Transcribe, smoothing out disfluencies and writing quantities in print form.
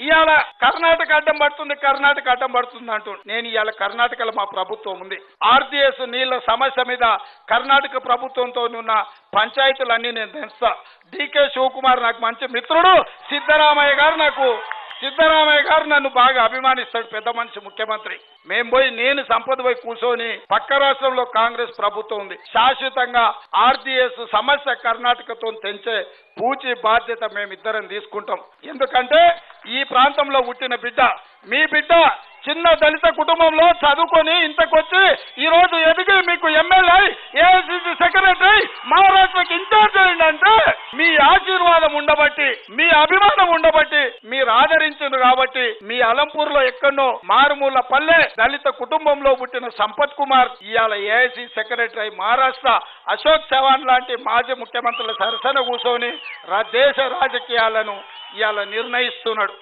ఇవాళ కర్ణాటక అడ్డం పడుతుంది, కర్ణాటక అడ్డం పడుతుంది అంటూ నేను ఇవాళ కర్ణాటకలో మా ప్రభుత్వం ఉంది. ఆర్డీఎస్ నీళ్ల సమస్య మీద కర్ణాటక ప్రభుత్వంతో ఉన్న పంచాయతీలన్నీ నేను తెస్తా. డీకే శివకుమార్ నాకు మంచి మిత్రుడు, సిద్ధరామయ్య గారు నన్ను బాగా అభిమానిస్తాడు, పెద్ద మనిషి ముఖ్యమంత్రి. మేము పోయి నేను సంపద పోయి కూర్చొని పక్క రాష్ట్రంలో కాంగ్రెస్ ప్రభుత్వం ఉంది, శాశ్వతంగా ఆర్డీఎస్ సమస్య కర్ణాటకతో తెంచే పూచి బాధ్యత మేమిద్దరం తీసుకుంటాం. ఎందుకంటే ఈ ప్రాంతంలో పుట్టిన బిడ్డ, మీ బిడ్డ చిన్న దళిత కుటుంబంలో చదువుకొని ఇంతకొచ్చి ఈ రోజు ఎదిగి మీకు ఎమ్మెల్యే, ఏఐసిసి సెక్రటరీ, మహారాష్ట్రకి ఇన్ఛార్జ్ అయిందంటే మీ ఆశీర్వాదం ఉండబట్టి, మీ అభిమానం ఉండబట్టి, మీరు ఆదరించారు కాబట్టి మీ అలంపూర్ లో ఎక్కడో మారుమూల పల్లె దళిత కుటుంబంలో పుట్టిన సంపత్ కుమార్ ఇవాళ ఏఐసిసి సెక్రటరీ, మహారాష్ట్ర అశోక్ చవాన్ లాంటి మాజీ ముఖ్యమంత్రుల సరసన కూర్చొని దేశ రాజకీయాలను ఇవాళ నిర్ణయిస్తున్నాడు.